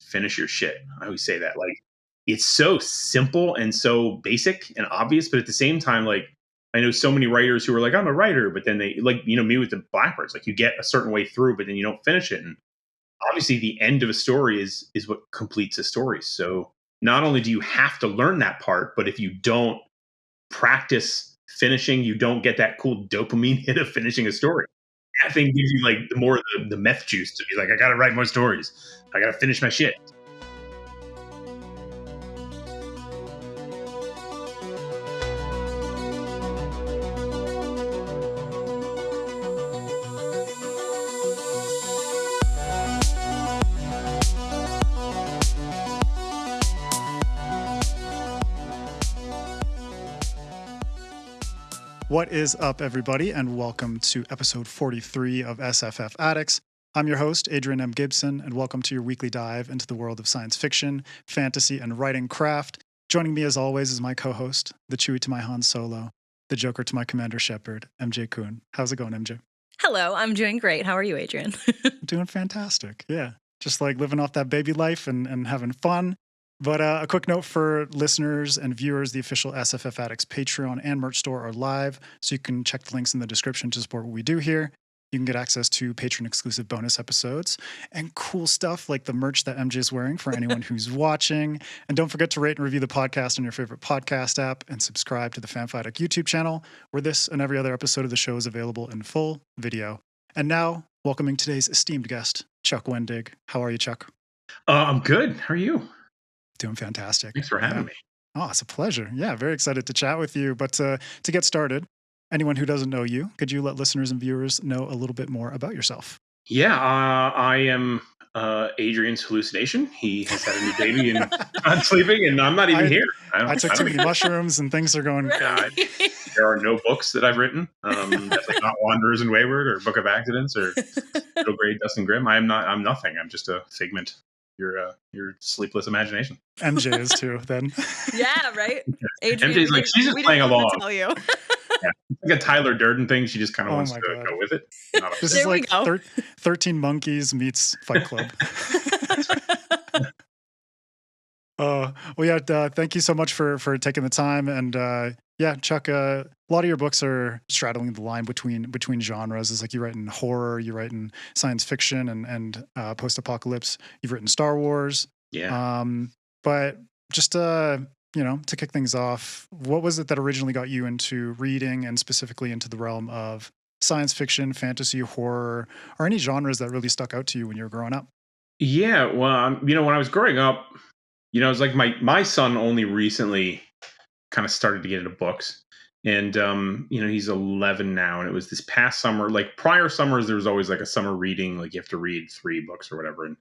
finish your shit. I always say that. Like, it's so simple and so basic and obvious, but at the same time, like, I know so many writers who are like, I'm a writer, but then they, like, me with the Blackbirds, like, you get a certain way through, but then you don't finish it. And obviously the end of a story is what completes a story. So not only do you have to learn that part, but if you don't practice finishing, you don't get that cool dopamine hit of finishing a story. That thing gives you like the meth juice to be like, I gotta write more stories. I gotta finish my shit. What is up, everybody, and welcome to episode 43 of SFF Addicts. I'm your host, Adrian M. Gibson, and welcome to your weekly dive into the world of science fiction, fantasy, and writing craft. Joining me, as always, is my co-host, the Chewie to my Han Solo, the Joker to my Commander Shepard, MJ Kuhn. How's it going, MJ? Hello, I'm doing great. How are you, Adrian? Doing fantastic, yeah. Just like living off that baby life and having fun. But a quick note for listeners and viewers, the official SFF Addicts Patreon and merch store are live, so you can check the links in the description to support what we do here. You can get access to patron-exclusive bonus episodes and cool stuff like the merch that MJ is wearing for anyone who's watching. And don't forget to rate and review the podcast on your favorite podcast app and subscribe to the FanFiAddict YouTube channel, where this and every other episode of the show is available in full video. And now, welcoming today's esteemed guest, Chuck Wending. How are you, Chuck? I'm good. How are you? Doing fantastic. Thanks for having me. Oh, it's a pleasure. Yeah, very excited to chat with you. But to get started, anyone who doesn't know you, could you let listeners and viewers know a little bit more about yourself? Yeah, I am Adrian's hallucination. He has had a new baby and I'm sleeping, and I'm not even here. I took too many mushrooms and things are going God. There are no books that I've written. Definitely not Wanderers and Wayward or Book of Accidents or Middle Grade Dustin Grimm. I'm nothing. I'm just a figment. Your sleepless imagination. MJ is too, then. Yeah, right? Adrian, MJ's like, she's just playing along. Tell you. Yeah. It's like a Tyler Durden thing. She just kind of wants to go with it. This is like 13 Monkeys meets Fight Club. Well, yeah, thank you so much for taking the time. And yeah, Chuck, a lot of your books are straddling the line between genres. It's like you write in horror, you write in science fiction and post-apocalypse. You've written Star Wars. Yeah. But just to kick things off, what was it that originally got you into reading and specifically into the realm of science fiction, fantasy, horror, or any genres that really stuck out to you when you were growing up? Yeah, well, when I was growing up, it was like my son only recently kind of started to get into books. And, he's 11 now. And it was this past summer, like prior summers, there was always like a summer reading, like you have to read 3 books or whatever. And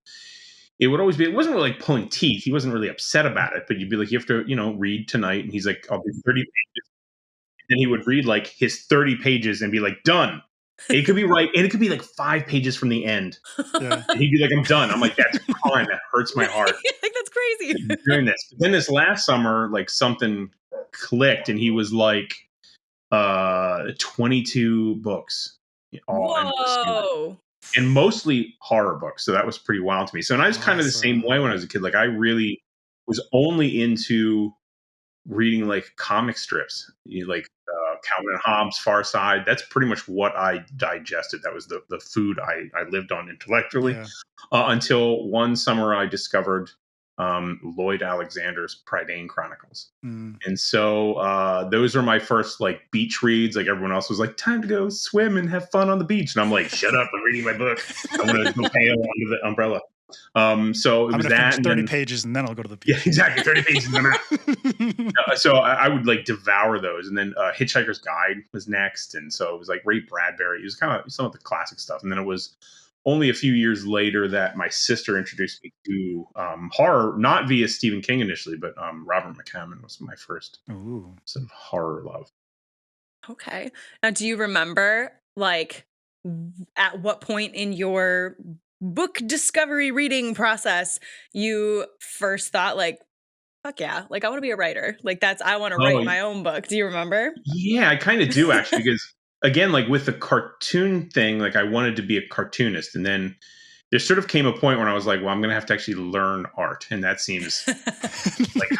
it would always be, it wasn't really like pulling teeth. He wasn't really upset about it, but you'd be like, you have to, read tonight. And he's like, I'll do 30 pages. And he would read like his 30 pages and be like, done. It could be right. And it could be like 5 pages from the end. Yeah. And he'd be like, I'm done. I'm like, that's fine. That hurts my heart. Like, that's crazy. Doing this. But then this last summer, like something clicked and he was like 22 books. Whoa. And mostly horror books. So that was pretty wild to me. So, and I was kind of the same way when I was a kid. Like I really was only into reading like comic strips, like Calvin and Hobbes, Far Side. That's pretty much what I digested. That was the food I lived on intellectually. Yeah. Until one summer I discovered Lloyd Alexander's Prydain Chronicles. And so those were my first like beach reads. Like everyone else was like, time to go swim and have fun on the beach. And I'm like, shut up, I'm reading my book. I want to go pale under the umbrella. So it was that 30 pages and then I'll go to the beach. Yeah, exactly. 30 pages and then I'm out. So I would like devour those. And then Hitchhiker's Guide was next. And so it was like Ray Bradbury. It was kind of some of the classic stuff. And then it was only a few years later that my sister introduced me to horror, not via Stephen King initially, but Robert McCammon was my first sort of horror love. Okay. Now, do you remember like at what point in your book discovery reading process you first thought like, fuck yeah, like I want to be a writer, like I want to write my own book? Do you remember? Yeah, I kind of do actually, because again, like with the cartoon thing, like I wanted to be a cartoonist, and then there sort of came a point when I was like, well, I'm going to have to actually learn art. And that seems like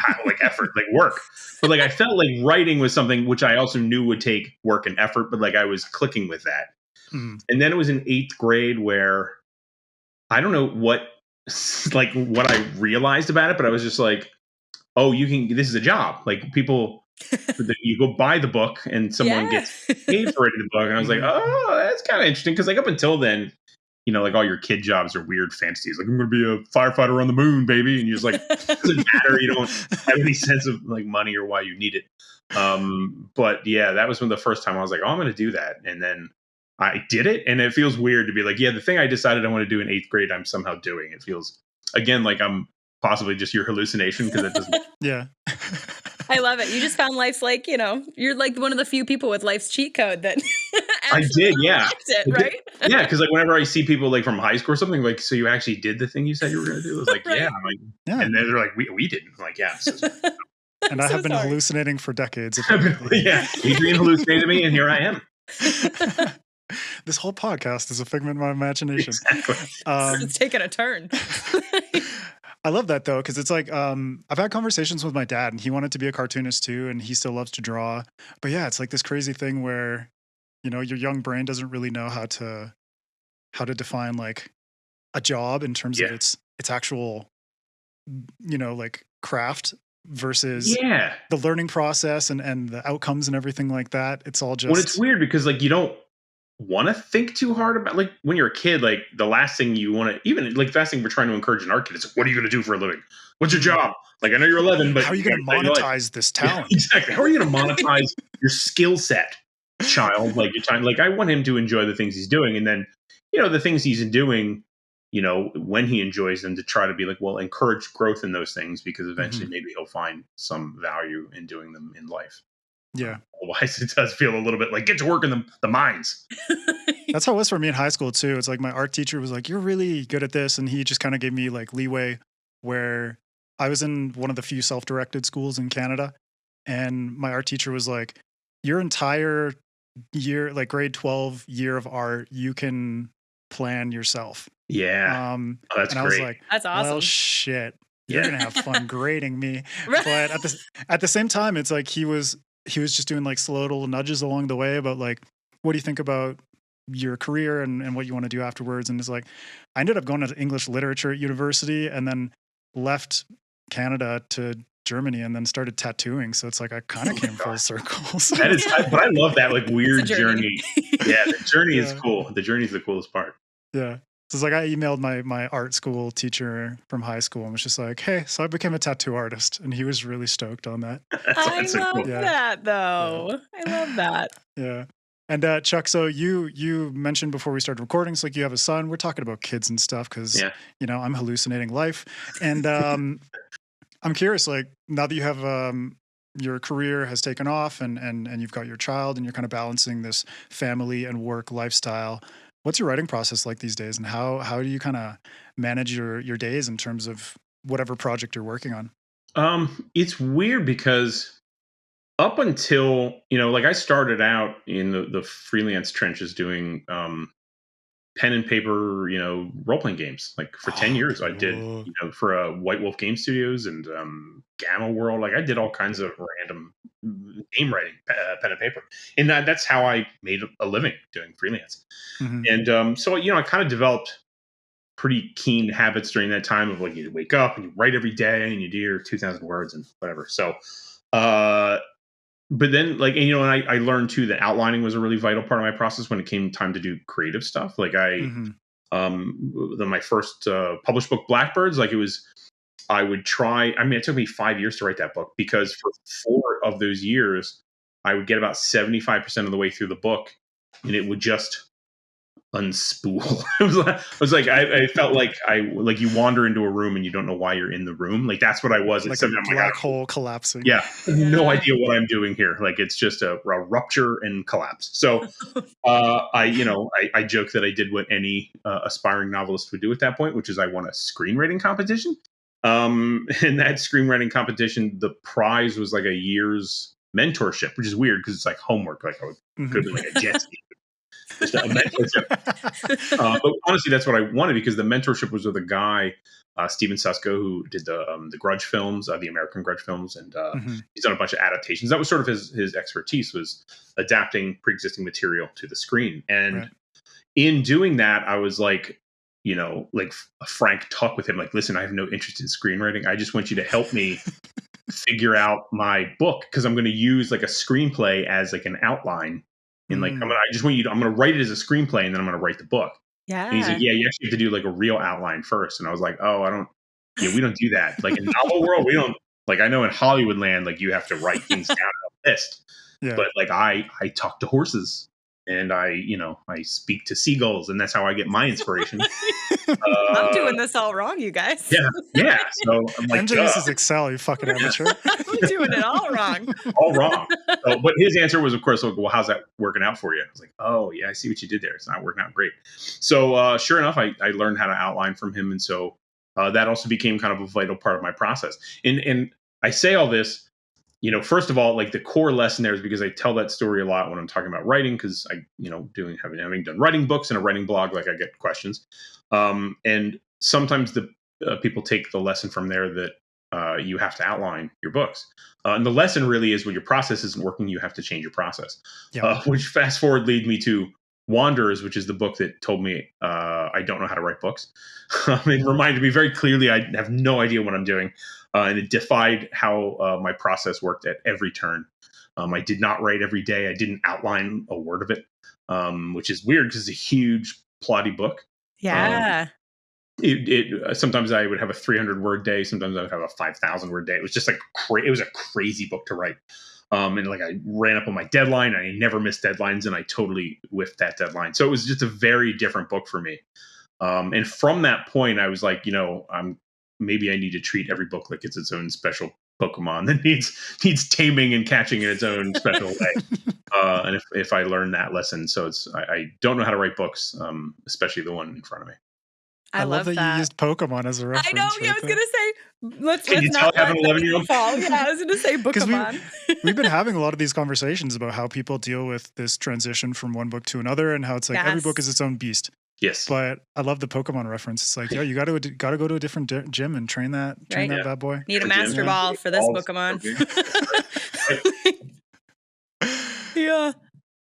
effort, like work. But like, I felt like writing was something which I also knew would take work and effort, but like I was clicking with that. And then it was in 8th grade where I don't know what I realized about it, but I was just like, oh, this is a job. Like people, you go buy the book and someone gets paid for reading the book. And I was like, oh, that's kind of interesting. Cause like up until then, you know, like all your kid jobs are weird fantasies. Like I'm going to be a firefighter on the moon, baby. And you're just like, it doesn't matter. You don't have any sense of like money or why you need it. But yeah, that was when the first time I was like, oh, I'm going to do that. And then I did it. And it feels weird to be like, yeah, the thing I decided I want to do in 8th grade, I'm somehow doing. It feels, again, like I'm possibly just your hallucination because it doesn't. Yeah. I love it. You just found life's like, you know, you're like one of the few people with life's cheat code that I did, yeah. It, right? Yeah, because like whenever I see people like from high school or something, like, so you actually did the thing you said you were going to do? I was like, Right. yeah. I'm like, and then they're like, we didn't. I'm like, yeah. And I have been hallucinating for decades. Yeah, Adrian hallucinated me, and here I am. This whole podcast is a figment of my imagination. Exactly. It's taken a turn. I love that though, because it's like I've had conversations with my dad, and he wanted to be a cartoonist too, and he still loves to draw. But yeah, it's like this crazy thing where, you know, your young brain doesn't really know how to define like a job in terms of its actual, you know, like craft versus the learning process and the outcomes and everything like that. It's all just. Well, it's weird because like you don't want to think too hard about, like when you're a kid, like the last thing you want to, even like the last thing we're trying to encourage in our kid is, what are you going to do for a living? What's your job? Like I know you're 11, but how are you going to monetize this talent? Yeah, exactly. How are you going to monetize your skill set, child? Like you're trying, like I want him to enjoy the things he's doing, and then you know the things he's doing, you know, when he enjoys them, to try to be like, well, encourage growth in those things because eventually maybe he'll find some value in doing them in life. Yeah. Otherwise, it does feel a little bit like get to work in the mines. That's how it was for me in high school too. It's like my art teacher was like, "You're really good at this," and he just kind of gave me like leeway. Where I was in one of the few self-directed schools in Canada, and my art teacher was like, "Your entire year, like grade 12 year of art, you can plan yourself." Yeah. That's and great. I was like, that's awesome. Well, shit, you're gonna have fun grading me. Right. But at the same time, it's like he was just doing like slow little nudges along the way about like, what do you think about your career and what you want to do afterwards? And it's like, I ended up going to English literature at university and then left Canada to Germany and then started tattooing. So it's like, I kind of came full circle. So. That is, but I love that like weird journey. Yeah. The journey is cool. The journey is the coolest part. Yeah. So it's like I emailed my art school teacher from high school and was just like, "Hey, so I became a tattoo artist," and he was really stoked on that. I love that though. I love that. Yeah. And Chuck, so you mentioned before we started recording, it's like you have a son. We're talking about kids and stuff because you know I'm hallucinating life, and I'm curious. Like now that you have your career has taken off and you've got your child and you're kind of balancing this family and work lifestyle. What's your writing process like these days, and how do you kind of manage your days in terms of whatever project you're working on? It's weird because up until, you know, like I started out in the freelance trenches doing pen and paper, you know, role-playing games. Like for 10 years I did, you know, for White Wolf Game Studios and Gamma World. Like I did all kinds of random game writing, pen and paper. And that's how I made a living doing freelance. And so, you know, I kind of developed pretty keen habits during that time of like you wake up and you write every day and you do your 2,000 words and whatever. So, but then like, and, you know, and I learned too that outlining was a really vital part of my process when it came time to do creative stuff. Like my first published book, Blackbirds, like I would try, I mean, it took me 5 years to write that book because for 4 of those years, I would get about 75% of the way through the book and it would just unspool. I felt like you wander into a room and you don't know why you're in the room. Like that's what I was. Like a black hole collapsing. Yeah. No idea what I'm doing here. Like it's just a rupture and collapse. So I joke that I did what any aspiring novelist would do at that point, which is I won a screenwriting competition. And that screenwriting competition, the prize was like a year's mentorship, which is weird because it's like homework. Like I could be like a jet ski. just a mentorship. But honestly, that's what I wanted, because the mentorship was with a guy, Steven Susko, who did the Grudge films, the American Grudge films, and he's done a bunch of adaptations. That was sort of his expertise, was adapting pre-existing material to the screen. And in doing that, I was like, like a frank talk with him, like, listen, I have no interest in screenwriting. I just want you to help me figure out my book, because I'm going to use like a screenplay as like an outline. And like, I'm going to write it as a screenplay, and then I'm going to write the book. Yeah. And he's like, yeah, you actually have to do like a real outline first. And I was like, oh, we don't do that. Like in novel world, we don't, like, I know in Hollywood land, like you have to write things down on a list. Yeah. But like I talk to horses, and I speak to seagulls, and that's how I get my inspiration. I'm doing this all wrong, you guys. Yeah. So I'm like, MJ uses Excel, you fucking amateur. I'm doing it all wrong. All wrong. So, but his answer was, of course, like, well, how's that working out for you? I was like, oh yeah, I see what you did there. It's not working out great. So sure enough, I learned how to outline from him, and so that also became kind of a vital part of my process. And I say all this, first of all, like the core lesson there is because I tell that story a lot when I'm talking about writing, because I, having done writing books and a writing blog, like I get questions. And sometimes the people take the lesson from there that you have to outline your books. And the lesson really is, when your process isn't working, you have to change your process. Yep. Which fast forward lead me to Wanderers, which is the book that told me I don't know how to write books. It reminded me very clearly I have no idea what I'm doing. And it defied how my process worked at every turn. I did not write every day. I didn't outline a word of it, which is weird because it's a huge, plotty book. Yeah. Sometimes I would have a 300-word day. Sometimes I would have a 5,000-word day. It was just like it was a crazy book to write. And like I ran up on my deadline. I never missed deadlines, and I totally whiffed that deadline. So it was just a very different book for me. And from that point, I was like, maybe I need to treat every book like it's its own special Pokemon that needs taming and catching in its own special way. And if I learn that lesson, so I don't know how to write books, especially the one in front of me. I love that you used Pokemon as a reference. I know. Yeah, I was gonna say, let's not have an 11-year-old fall. Yeah, I was gonna say Pokemon. We've been having a lot of these conversations about how people deal with this transition from one book to another, and how it's like every book is its own beast. Yes. But I love the Pokemon reference. It's like, you got to go to a different gym and train that bad boy. Need a master ball for this Pokemon. Yeah.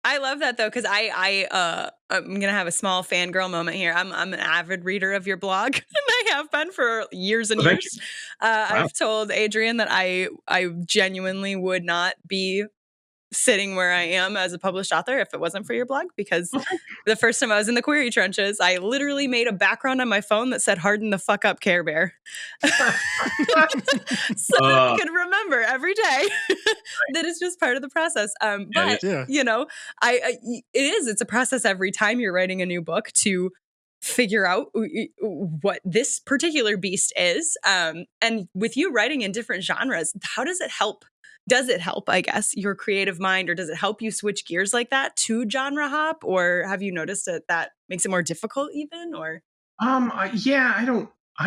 I love that though, because I'm gonna have a small fangirl moment here. I'm an avid reader of your blog, and I have been for years and years. Wow. I've told Adrian that I genuinely would not be sitting where I am as a published author if it wasn't for your blog, because the first time I was in the query trenches, I literally made a background on my phone that said "Harden the fuck up, Care Bear," so I could remember every day that it's just part of the process. But it's a process every time you're writing a new book to figure out what this particular beast is. And with you writing in different genres, how does it help? Does it help, I guess, your creative mind, or does it help you switch gears like that to genre hop? Or have you noticed that makes it more difficult even? Or I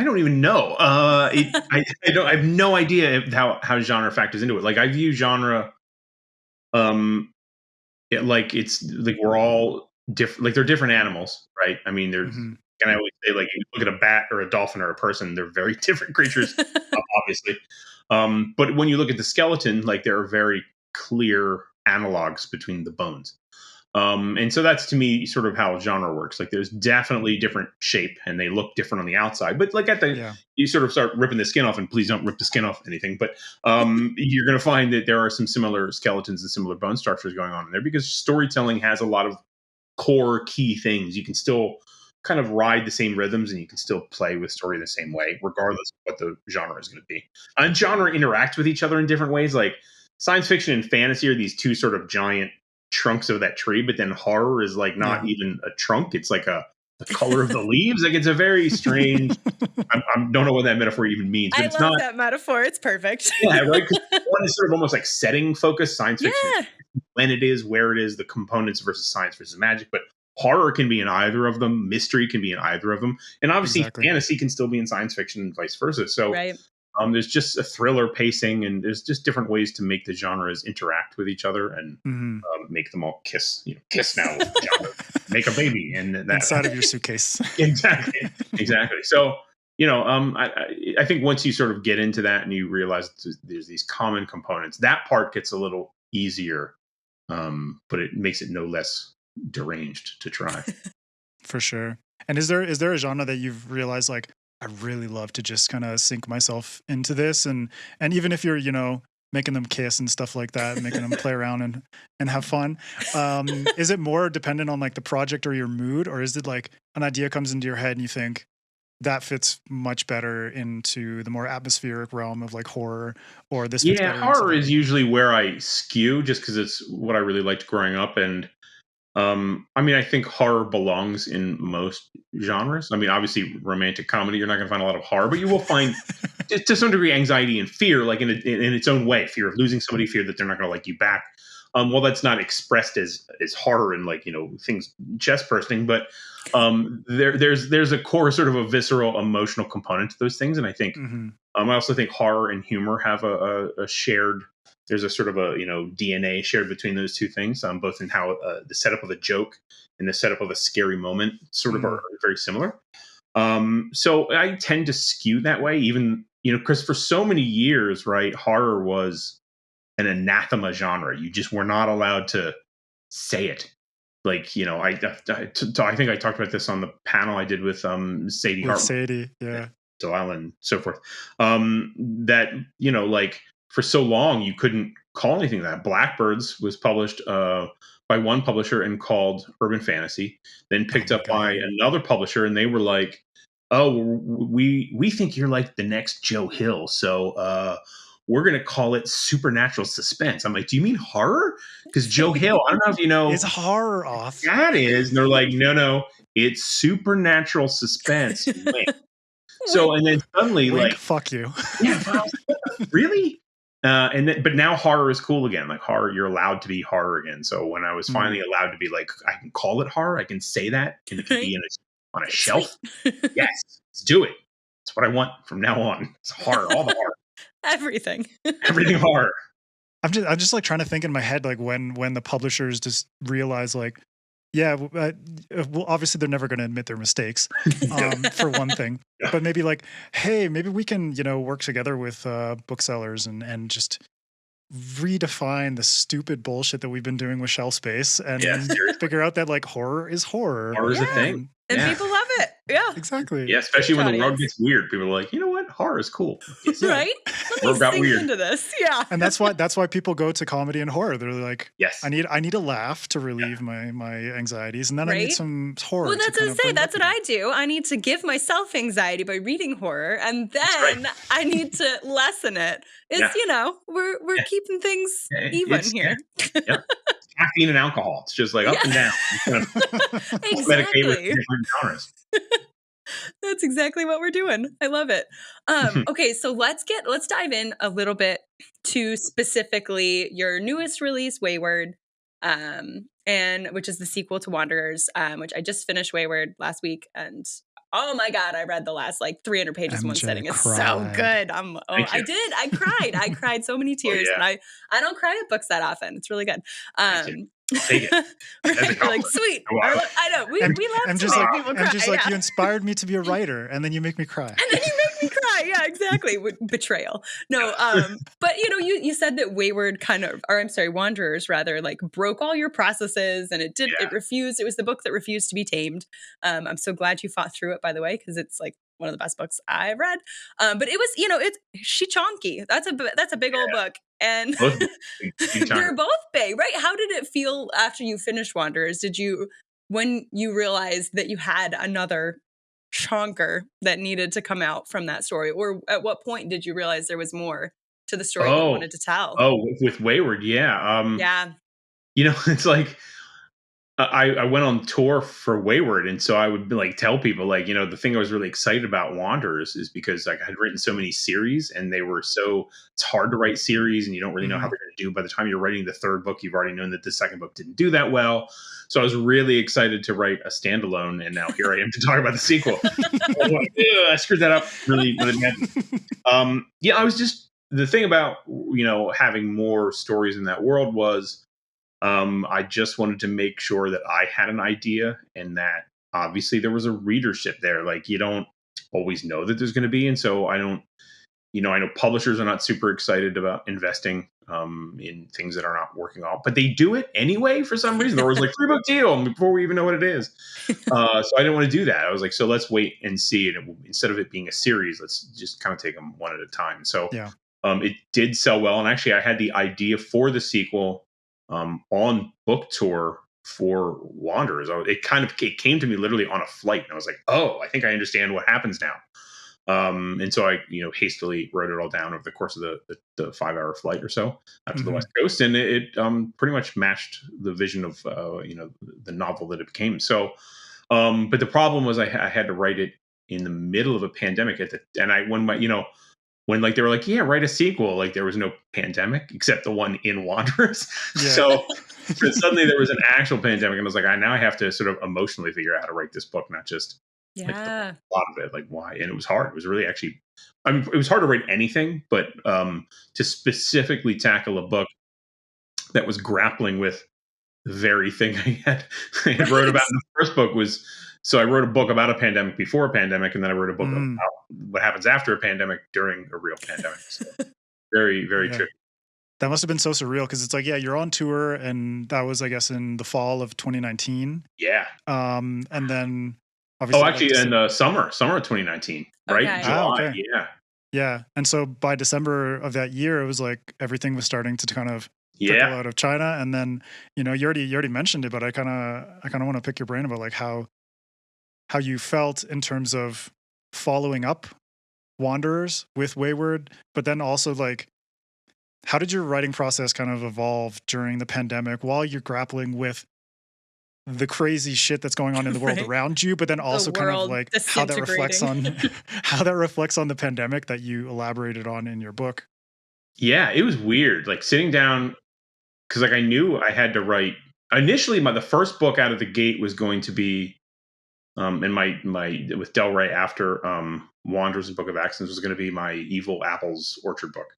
don't even know. I have no idea how genre factors into it. Like I view genre, like it's like we're all different. Like they're different animals, right? I mean, they're. And I always say, like, if you look at a bat or a dolphin or a person, they're very different creatures, obviously. But when you look at the skeleton, like there are very clear analogs between the bones. And so that's, to me, sort of how genre works. Like there's definitely different shape and they look different on the outside, but like you sort of start ripping the skin off, and please don't rip the skin off anything. But you're going to find that there are some similar skeletons and similar bone structures going on in there, because storytelling has a lot of core key things. You can still kind of ride the same rhythms, and you can still play with story the same way, regardless of what the genre is going to be. And genre interacts with each other in different ways. Like science fiction and fantasy are these two sort of giant trunks of that tree, but then horror is like not even a trunk. It's like the color of the leaves. Like it's a very strange, I don't know what that metaphor even means. But I love that metaphor. It's perfect. Yeah, right? Because one is sort of almost like setting focused. Science fiction, when it is, where it is, the components versus science versus magic. But horror can be in either of them. Mystery can be in either of them. And obviously fantasy can still be in science fiction and vice versa. So There's just a thriller pacing, and there's just different ways to make the genres interact with each other and make them all kiss. Kiss now, make a baby, and that inside of your suitcase. exactly. So I think once you sort of get into that and you realize there's these common components, that part gets a little easier, but it makes it no less deranged to try. For sure. And is there a genre that you've realized, like, I really love to just kind of sink myself into this, and even if you're making them kiss and stuff like that, making them play around and have fun, is it more dependent on like the project or your mood, or is it like an idea comes into your head and you think that fits much better into the more atmospheric realm of like horror, or this fits better horror is usually where I skew, just because it's what I really liked growing up. And I think horror belongs in most genres. I mean, obviously romantic comedy, you're not going to find a lot of horror, but you will find to some degree anxiety and fear, like in its own way, fear of losing somebody, fear that they're not going to like you back. Well, that's not expressed as horror and like, things chest bursting, but there's a core sort of a visceral emotional component to those things. And I think, I also think horror and humor have a shared, there's a sort of a, DNA shared between those two things, both in how the setup of a joke and the setup of a scary moment sort of are very similar. So I tend to skew that way, even, because for so many years, right, horror was an anathema genre. You just were not allowed to say it. Like, I think I talked about this on the panel I did with Sadie Hart. Sadie, yeah. Delilah and so forth. That, like for so long you couldn't call anything that. Blackbirds was published by one publisher and called urban fantasy, then picked up by another publisher, and they were like, oh, we think you're like the next Joe Hill, so we're going to call it supernatural suspense. I'm like, do you mean horror? Because Joe Hill, I don't know if you know. It's horror off. That is. And they're like, no, it's supernatural suspense. So, and then suddenly, Wink, like, fuck you. Yeah, really? But now horror is cool again. Like horror, you're allowed to be horror again. So when I was finally allowed to be like, I can call it horror, I can say that, and it can be on a shelf. Yes, let's do it. That's what I want from now on. It's horror, all the horror. Everything horror. I'm just like trying to think in my head, like when the publishers just realize like, yeah, well, obviously they're never going to admit their mistakes, for one thing. Yeah. But maybe like, hey, maybe we can, work together with booksellers and just redefine the stupid bullshit that we've been doing with shelf space and figure out that like horror is horror. Horror is a thing. And people love it. Yeah. Exactly. Yeah, especially when the world gets weird. People are like, you know what? Horror is cool. Right? Let me sink into this. Yeah. And that's why people go to comedy and horror. They're like, yes, I need a laugh to relieve my anxieties, and then I need some horror. Well, that's what I say. That's what I do. I need to give myself anxiety by reading horror, and then I need to lessen it. It's we're keeping things even here. Caffeine and alcohol. It's just like up and down. Exactly. With different genres. That's exactly what we're doing. I love it. Okay, so let's dive in a little bit to specifically your newest release, Wayward, and which is the sequel to Wanderers, which I just finished Wayward last week, and oh my God, I read the last like 300 pages in one sitting. It's so good. I cried. I cried so many tears, and I don't cry at books that often. It's really good. Take it. You're like, sweet. I know. We love to make people cry. I'm just like, you inspired me to be a writer, and then you make me cry. And then you make me cry. Yeah, exactly. Betrayal. No, but you said that Wanderers rather, like broke all your processes, and it refused. It was the book that refused to be tamed. I'm so glad you fought through it, by the way, because it's like one of the best books I've read. But it was, it's Shichonki. That's a big old book. And they're both big, right? How did it feel after you finished Wanderers? When you realized that you had another chonker that needed to come out from that story? Or at what point did you realize there was more to the story that you wanted to tell? Oh, with Wayward, yeah. It's like, I went on tour for Wayward, and so I would like tell people like, the thing I was really excited about Wanderers is because like I had written so many series, and it's hard to write series, and you don't really know how they're going to do. By the time you're writing the third book, you've already known that the second book didn't do that well. So I was really excited to write a standalone, and now here I am to talk about the sequel. I screwed that up really, really bad. I was just the thing about having more stories in that world was. I just wanted to make sure that I had an idea and that obviously there was a readership there. Like you don't always know that there's going to be. And so I don't, I know publishers are not super excited about investing in things that are not working out, but they do it anyway for some reason. There was like 3-book deal before we even know what it is. So I didn't want to do that. I was like, so let's wait and see. And instead of it being a series, let's just kind of take them one at a time. So it did sell well. And actually I had the idea for the sequel on book tour for Wanderers. It came to me literally on a flight, and I was like, oh, I think I understand what happens now. And so I, hastily wrote it all down over the course of the 5-hour flight or so out to the West Coast, and it pretty much matched the vision of the novel that it became. So, but the problem was I had to write it in the middle of a pandemic when like they were like, yeah, write a sequel. Like there was no pandemic except the one in Wanderers. Yeah. So suddenly there was an actual pandemic, and I was like, now I have to sort of emotionally figure out how to write this book, not just like the plot of it. Like why? And it was hard. It was really it was hard to write anything, but to specifically tackle a book that was grappling with the very thing I had wrote about in the first book was. So I wrote a book about a pandemic before a pandemic, and then I wrote a book about what happens after a pandemic during a real pandemic. So very, very tricky. That must have been so surreal because it's like, you're on tour, and that was, I guess, in the fall of 2019. Yeah. And then obviously. Oh, actually, in summer of 2019, right? Okay. July. Okay. Yeah. Yeah. And so by December of that year, it was like everything was starting to kind of trickle out of China. And then, you already mentioned it, but I kind of want to pick your brain about like how you felt in terms of following up Wanderers with Wayward, but then also like, how did your writing process kind of evolve during the pandemic while you're grappling with the crazy shit that's going on in the world around you, but then also kind of like how that reflects on the pandemic that you elaborated on in your book? Yeah, it was weird. Like sitting down, because like I knew I had to write. Initially, the first book out of the gate was going to be. And my with Del Rey after Wanderers and Book of Accidents was going to be my Evil Apples Orchard book.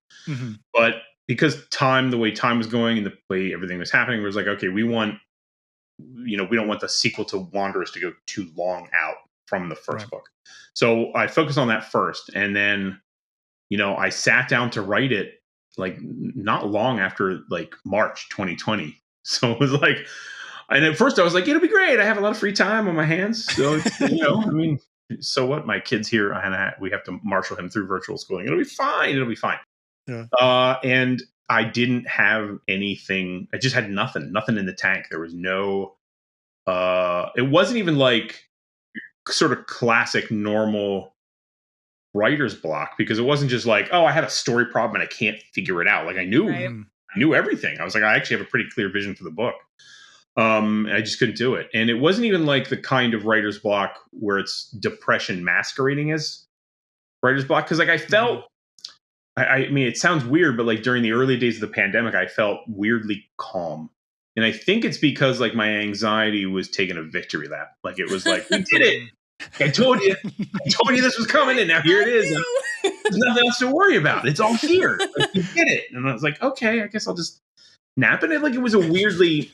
But because the way time was going and the way everything was happening, was like, okay, we don't want the sequel to Wanderers to go too long out from the first book. So I focused on that first, and then I sat down to write it like not long after like March 2020. So it was like. And at first I was like, it'll be great. I have a lot of free time on my hands. So, so what? My kid's here, and we have to marshal him through virtual schooling. It'll be fine. Yeah. And I didn't have anything. I just had nothing in the tank. There was no, it wasn't even like sort of classic normal writer's block, because it wasn't just like, oh, I have a story problem and I can't figure it out. Like I knew everything. I was like, I actually have a pretty clear vision for the book. I just couldn't do it. And it wasn't even like the kind of writer's block where it's depression masquerading as writer's block. Cause like I felt, I mean, it sounds weird, but like during the early days of the pandemic, I felt weirdly calm. And I think it's because like my anxiety was taking a victory lap. Like it was like, we did it. I told you this was coming, and now here it is. There's nothing else to worry about. It's all here. Like, we did it. And I was like, okay, I guess I'll just nap in it. Like it was a weirdly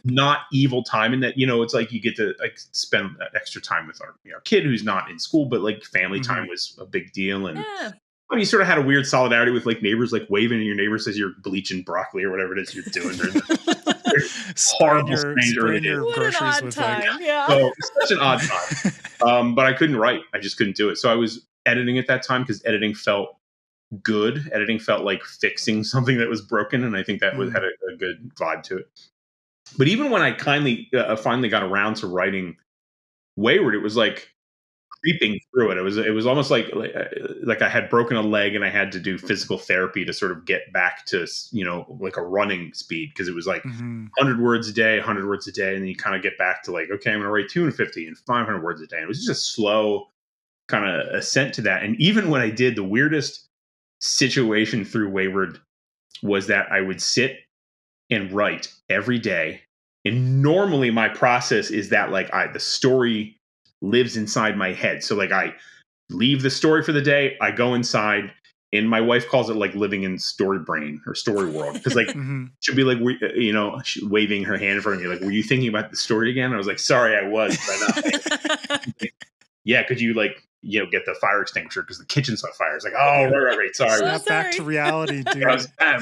not evil time, in that it's like you get to like spend extra time with our kid who's not in school, but like family time was a big deal. And I mean, you sort of had a weird solidarity with like neighbors, like waving, and your neighbor says you're bleaching broccoli or whatever it is you're doing. Horrible stranger. What an odd time. So it's such an odd time. But I couldn't write. I just couldn't do it. So I was editing at that time because editing felt good. Editing felt like fixing something that was broken, and I think that had a good vibe to it. But even when I finally got around to writing Wayward, it was like creeping through it. It was almost like I had broken a leg and I had to do physical therapy to sort of get back to, like a running speed, because it was like 100 words a day, 100 words a day, and then you kind of get back to like, okay, I'm going to write 250 and 500 words a day. And it was just a slow kind of ascent to that. And even when I did, the weirdest situation through Wayward was that I would sit and write every day. And normally my process is that like the story lives inside my head. So like I leave the story for the day, I go inside, and my wife calls it like living in story brain or story world. Because like she'll be like, waving her hand in front of me, like, were you thinking about the story again? I was like, sorry, I was. But, yeah, could you like, get the fire extinguisher because the kitchen's on fire? It's like, oh, right. Sorry. Snap back to reality, dude.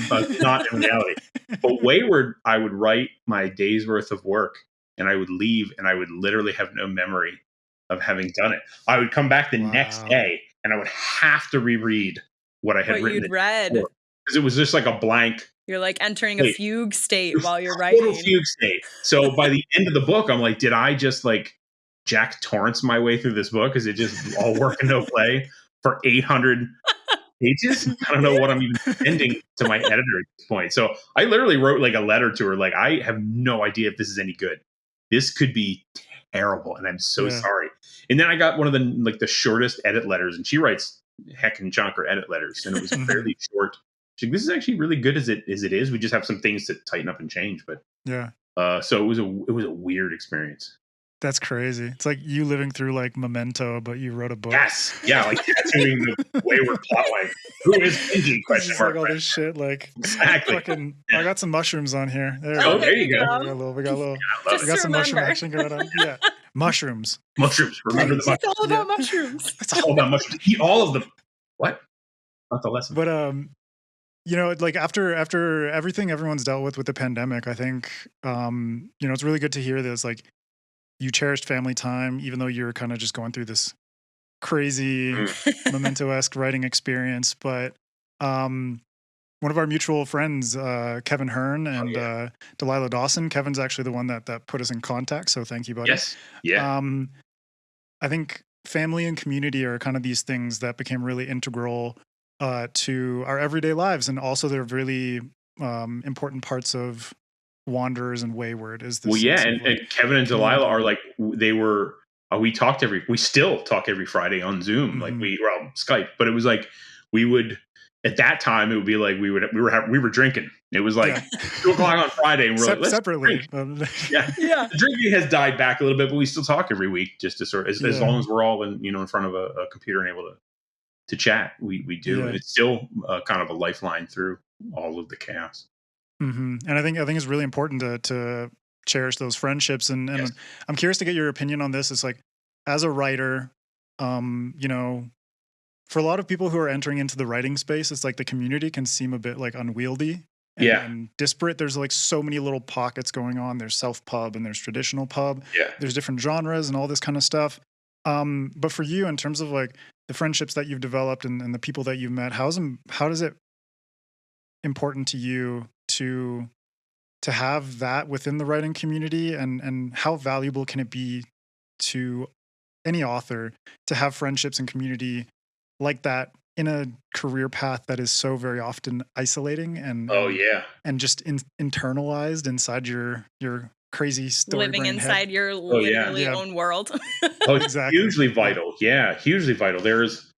But not in reality. But Wayward, I would write my day's worth of work and I would leave and I would literally have no memory of having done it. I would come back the next day and I would have to reread what I had written. You'd read. Because it was just like a blank. You're like entering a fugue state while you're writing. Total fugue state. So by the end of the book, I'm like, did I just like Jack Torrance my way through this book? Is it just all work and no play for 800 pages? I don't know what I'm even sending to my editor at this point. So I literally wrote like a letter to her. Like, I have no idea if this is any good. This could be terrible. And I'm so sorry. And then I got one of the shortest edit letters, and she writes heckin' chunker edit letters. And it was fairly short. She's like, this is actually really good as it is. We just have some things to tighten up and change. But so it was a weird experience. That's crazy. It's like you living through like Memento, but you wrote a book. Yes. Yeah, like tattooing the Wayward plotline. Who is Fungi? Question mark. Like all this shit. Like, exactly. I got some mushrooms on here. There you go. We got some mushroom action going on. Yeah. Mushrooms. Remember the mushrooms. It's all about mushrooms. It's all about mushrooms. Eat all of them. What? Not the lesson. But like after everything everyone's dealt with the pandemic, I think it's really good to hear this. Like, you cherished family time, even though you're kind of just going through this crazy Memento-esque writing experience. But one of our mutual friends, Kevin Hearn and Delilah Dawson, Kevin's actually the one that put us in contact. So thank you, buddy. Yes. Yeah. I think family and community are kind of these things that became really integral to our everyday lives. And also they're really important parts of Wanderers and Wayward. Is this? Well, yeah, and Kevin and Delilah are like, they were. We still talk every Friday on Zoom, like Skype. But it was like we would at that time. It would be like we were drinking. It was like 2 o'clock on Friday, and we're like, let's separately. Yeah. The drinking has died back a little bit, but we still talk every week, just to sort of as long as we're all in front of a computer and able to chat. We do, and it's still kind of a lifeline through all of the chaos. And I think it's really important to cherish those friendships. And I'm curious to get your opinion on this. It's like, as a writer, for a lot of people who are entering into the writing space, it's like the community can seem a bit like unwieldy and disparate. There's like so many little pockets going on. There's self-pub and there's traditional pub. Yeah. There's different genres and all this kind of stuff. But for you, in terms of like the friendships that you've developed and the people that you've met, how does it important to you to have that within the writing community, and how valuable can it be to any author to have friendships and community like that in a career path that is so very often isolating and just internalized inside your crazy story living inside head. Your literally own world. Exactly. Hugely vital. Yeah, hugely vital. There's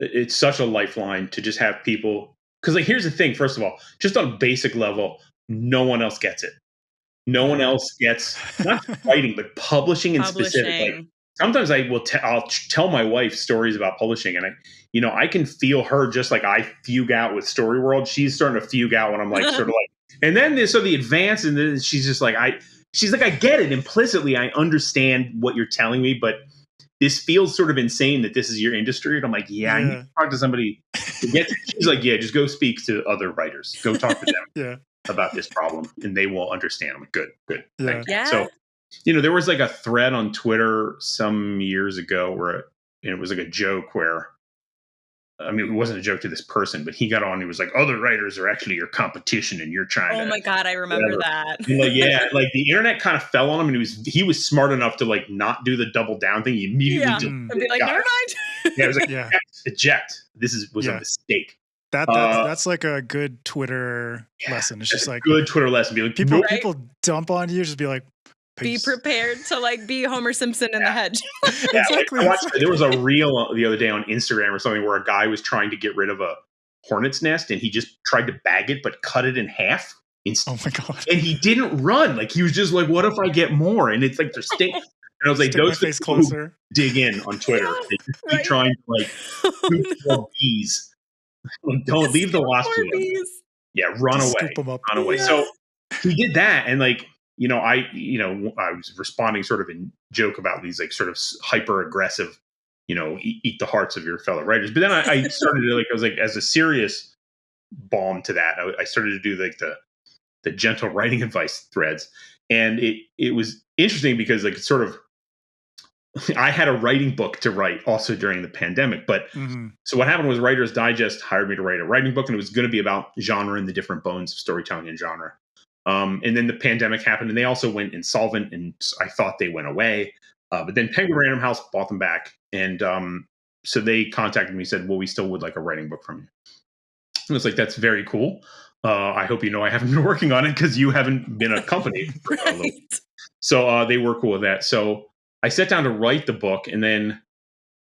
it's such a lifeline to just have people. Because, like, here's the thing, first of all, just on a basic level, no one else gets it. No one else gets, not writing, but publishing in specific. Like, sometimes I'll tell my wife stories about publishing, and I can feel her just like I fugue out with Story World. She's starting to fugue out when I'm like, sort of like, and then there's the advance, and then she's just like, she's like, I get it implicitly. I understand what you're telling me, but this feels sort of insane that this is your industry. And I'm like, I need to talk to somebody to get it. She's like, just go speak to other writers. Go talk to them about this problem, and they will understand. I'm like, good. Thank you. So, there was like a thread on Twitter some years ago where it was like a joke where I mean, it wasn't a joke to this person, but he got on. He was like, "Other writers are actually your competition, and you're trying to." Oh my God, I remember that. And like, yeah, like the internet kind of fell on him, and he was smart enough to like not do the double down thing. He immediately just and be like, never mind. Yeah, it was like, eject. This was a mistake. That's like a good Twitter lesson. It's just like good Twitter lesson. Be like, people dump on you, just be like, peace. Be prepared to like be Homer Simpson in the hedge. Exactly. Like, there was a reel the other day on Instagram or something where a guy was trying to get rid of a hornet's nest, and he just tried to bag it but cut it in half. Oh my God. And he didn't run. Like, he was just like, what if I get more? And it's like, they're staying. And I was like, those face closer. Dig in on Twitter. They just keep trying to like more bees. Don't leave the wasp to them. Yeah, run away. Scoop them up. Run away. So he did that, and like, I was responding sort of in joke about these like sort of hyper aggressive, eat the hearts of your fellow writers. But then I started to I was like, as a serious balm to that, I started to do like the gentle writing advice threads. And it was interesting because like sort of I had a writing book to write also during the pandemic. But so what happened was Writer's Digest hired me to write a writing book, and it was going to be about genre and the different bones of storytelling and genre. And then the pandemic happened, and they also went insolvent, and I thought they went away. But then Penguin Random House bought them back. And so they contacted me and said, well, we still would like a writing book from you. And it's like, that's very cool. I hope you know I haven't been working on it because you haven't been a company. For a little. So they were cool with that. So I sat down to write the book, and then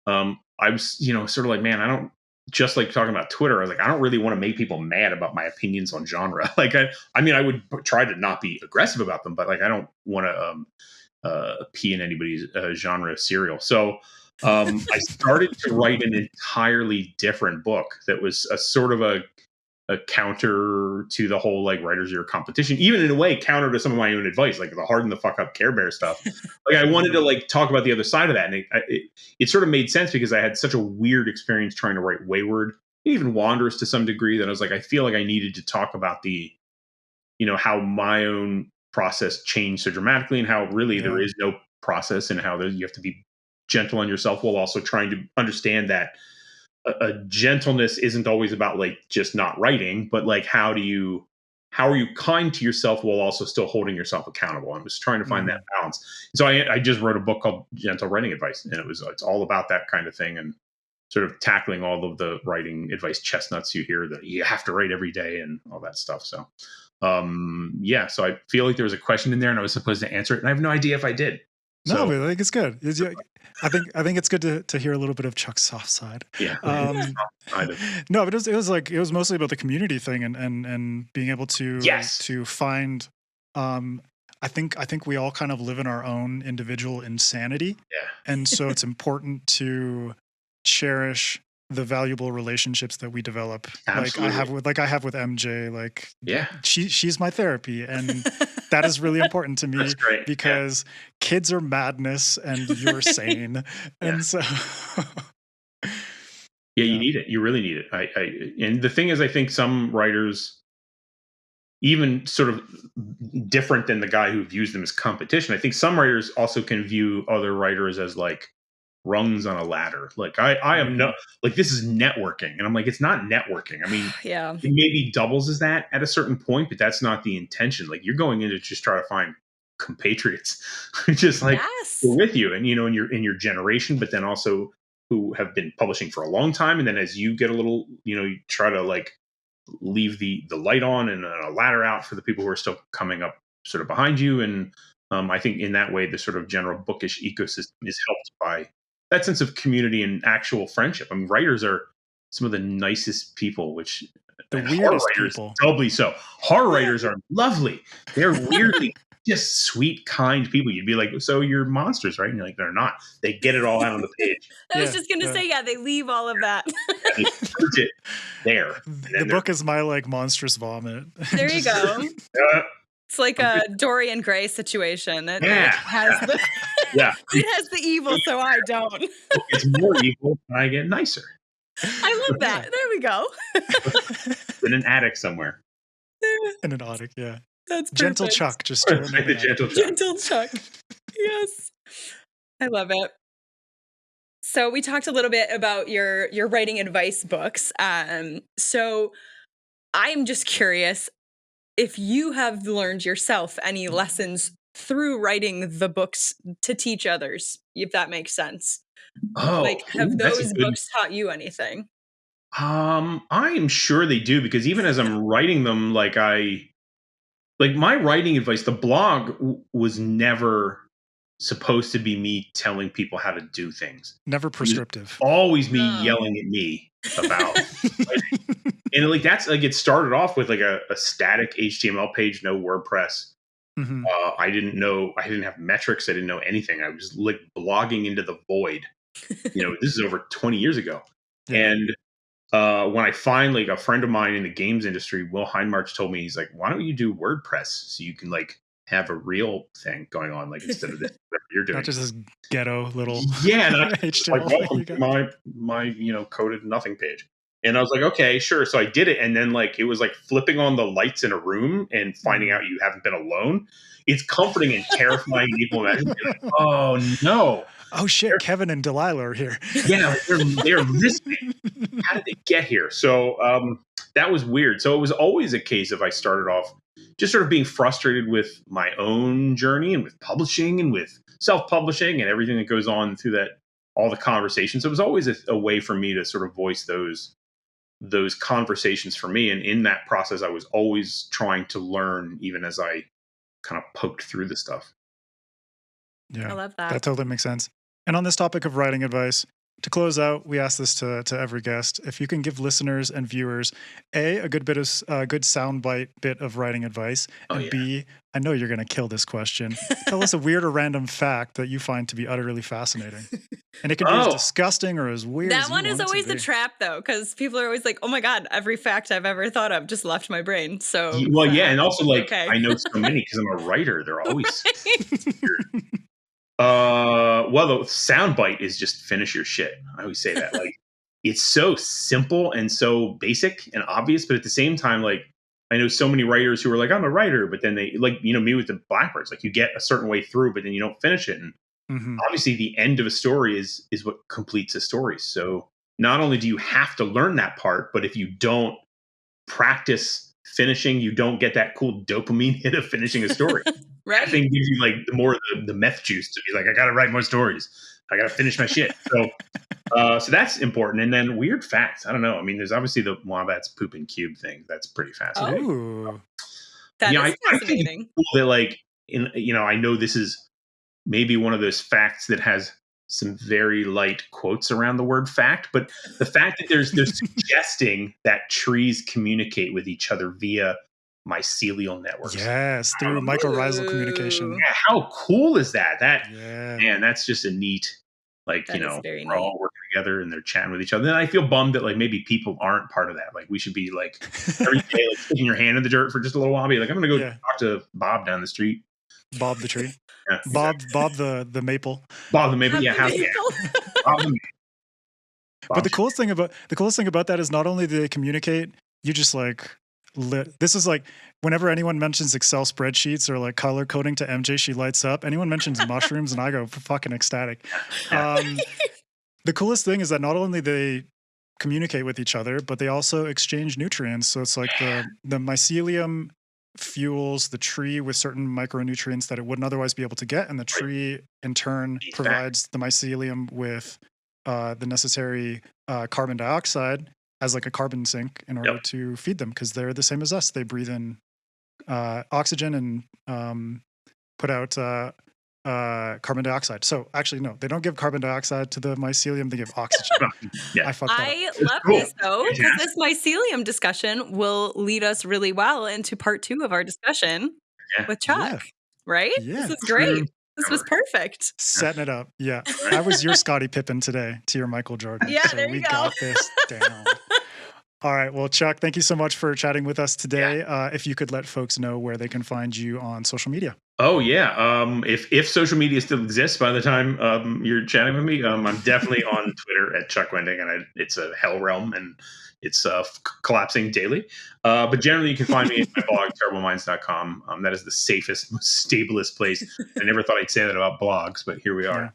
I was, sort of like, man, I don't, just like talking about Twitter, I was like, I don't really want to make people mad about my opinions on genre. Like, I mean, I would try to not be aggressive about them, but like, I don't want to pee in anybody's genre cereal. So I started to write an entirely different book that was a sort of a counter to the whole like writers your competition, even in a way counter to some of my own advice, like the harden the fuck up Care Bear stuff. Like, I wanted to like talk about the other side of that, and it sort of made sense because I had such a weird experience trying to write Wayward, even Wanderers to some degree, that I was like, I feel like I needed to talk about the, how my own process changed so dramatically, and how really there is no process, and how you have to be gentle on yourself while also trying to understand that a gentleness isn't always about like just not writing, but like how are you kind to yourself while also still holding yourself accountable? I'm just trying to find that balance. So I just wrote a book called Gentle Writing Advice, and it's all about that kind of thing, and sort of tackling all of the writing advice chestnuts you hear that you have to write every day and all that stuff. So so I feel like there was a question in there, and I was supposed to answer it, and I have no idea if I did. No, but I think it's good. I think it's good to hear a little bit of Chuck's soft side. Yeah. No, but it was mostly about the community thing and being able to find. I think we all kind of live in our own individual insanity. Yeah. And so it's important to cherish the valuable relationships that we develop. Absolutely. I have with MJ. Like, she's my therapy, and that is really important to me. That's great. Because kids are madness and you're sane. And so you need it. You really need it. And the thing is, I think some writers, even sort of different than the guy who views them as competition, I think some writers also can view other writers as like rungs on a ladder. Like I am no, like, this is networking, and I'm like, it's not networking. I mean, it maybe doubles as that at a certain point, but that's not the intention. Like, you're going in to just try to find compatriots who just like are with you, and in your generation, but then also who have been publishing for a long time, and then as you get a little, you try to like leave the light on and a ladder out for the people who are still coming up sort of behind you. And I think in that way, the sort of general bookish ecosystem is helped by that sense of community and actual friendship. I mean, writers are some of the nicest people, which the weirdest people, doubly so. Horror writers are lovely. They're weirdly just sweet, kind people. You'd be like, so you're monsters, right? And you're like, they're not. They get it all out on the page. I was just going to say, they leave all of that. They put it there. The book is my like monstrous vomit. There you go. It's like a Dorian Gray situation. It has the it has the evil, so I don't. It's more evil, and I get nicer. I love that. There we go. In an attic somewhere. In an attic, yeah. That's perfect. Gentle Chuck, just like the gentle Chuck. Gentle Chuck. Yes. I love it. So we talked a little bit about your writing advice books. So I'm just curious if you have learned yourself any lessons through writing the books to teach others, if that makes sense. Like, have That's a those good. books taught you anything? I am sure they do, because even as I'm writing them, like my writing advice, the blog was never supposed to be me telling people how to do things. Never prescriptive. Always me No. yelling at me about writing. And like that's like it started off with like a static HTML page, no WordPress. Mhm. I didn't have metrics. I didn't know anything. I was like blogging into the void. This is over 20 years ago. Yeah. And when I find like a friend of mine in the games industry, Will Heinmarch, told me, he's like, why don't you do WordPress so you can like have a real thing going on, like instead of this whatever you're doing. Not just this ghetto little HTML. Like, welcome you to got. my coded nothing page. And I was like, okay, sure. So I did it, and then like it was like flipping on the lights in a room and finding out you haven't been alone. It's comforting and terrifying. People imagine, like, oh no. Oh shit, Kevin and Delilah are here. Yeah, they're listening. How did they get here? So that was weird. So it was always a case of I started off just sort of being frustrated with my own journey and with publishing and with self-publishing and everything that goes on through that, all the conversations. It was always a way for me to sort of voice those conversations for me. And in that process, I was always trying to learn, even as I kind of poked through the stuff. Yeah, I love that. That totally makes sense. And on this topic of writing advice, to close out, we ask this to every guest. If you can give listeners and viewers a good soundbite bit of writing advice, and B, I know you're going to kill this question. Tell us a weird or random fact that you find to be utterly fascinating. And it can be as disgusting or as weird as That one is always the trap, though, because people are always like, oh my God, every fact I've ever thought of just left my brain. So, and also like, okay. I know so many because I'm a writer. They're always weird. Well, the soundbite is just finish your shit. I always say that. Like, it's so simple and so basic and obvious, but at the same time, like, I know so many writers who are like, I'm a writer, but then they, like, me with the Blackbirds, like, you get a certain way through, but then you don't finish it. And obviously, the end of a story is what completes a story. So not only do you have to learn that part, but if you don't practice finishing, you don't get that cool dopamine hit of finishing a story. Right. That thing gives you like the meth juice to be like, I got to write more stories. I got to finish my shit. So that's important. And then weird facts. I don't know. I mean, there's obviously the wombats poop and cube thing. That's pretty fascinating. Ooh. That is fascinating. I think it's cool that like, I know this is maybe one of those facts that has some very light quotes around the word fact, but the fact that they're suggesting that trees communicate with each other via mycelial networks. Yes, through mycorrhizal communication. Yeah, how cool is that? Man, that's just a neat, like, we're all working together and they're chatting with each other. And I feel bummed that like maybe people aren't part of that. Like, we should be like every day, like sticking your hand in the dirt for just a little while. Be like, I'm going to go talk to Bob down the street. Bob the tree. Yeah, Bob the maple. Bob the maple. Yeah, Bob the maple. But the coolest thing about that is not only do they communicate, you just like this is like whenever anyone mentions Excel spreadsheets or like color coding to MJ, she lights up. Anyone mentions mushrooms and I go fucking ecstatic. The coolest thing is that not only they communicate with each other, but they also exchange nutrients. So it's like the mycelium fuels the tree with certain micronutrients that it wouldn't otherwise be able to get, and the tree in turn provides the mycelium with the necessary carbon dioxide as like a carbon sink in order to feed them, because they're the same as us. They breathe in oxygen and put out carbon dioxide. So actually, no, they don't give carbon dioxide to the mycelium. They give oxygen. I love this though, because this mycelium discussion will lead us really well into part 2 of our discussion with Chuck. Right? Yeah. This is great. This was perfect. Setting it up. Yeah. I was your Scottie Pippen today to your Michael Jordan. Yeah, so there you go. Got this down. All right. Well, Chuck, thank you so much for chatting with us today. If you could let folks know where they can find you on social media. Oh, yeah. If social media still exists by the time you're chatting with me, I'm definitely on Twitter at Chuck Wending, and it's a hell realm, and it's collapsing daily. But generally, you can find me at my blog, terribleminds.com. That is the safest, most stablest place. I never thought I'd say that about blogs, but here we are.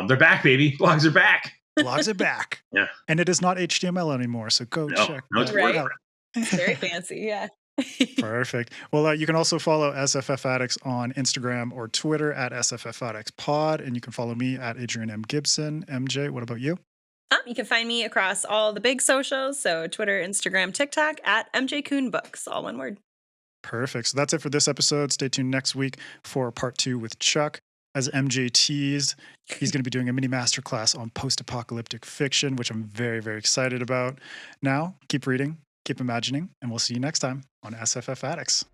They're back, baby. Blogs are back. blogs it back. Yeah. And it is not HTML anymore, so go check it's that Right. out. It's very fancy, yeah. Perfect. Well, you can also follow SFF Addicts on Instagram or Twitter at sffaddictspod, and you can follow me at Adrian M. Gibson. MJ, what about you? You can find me across all the big socials, so Twitter, Instagram, TikTok at MJ Kuhn Books, all one word. Perfect. So that's it for this episode. Stay tuned next week for part 2 with Chuck. As MJ teased, he's going to be doing a mini masterclass on post-apocalyptic fiction, which I'm very, very excited about. Now, keep reading, keep imagining, and we'll see you next time on SFF Addicts.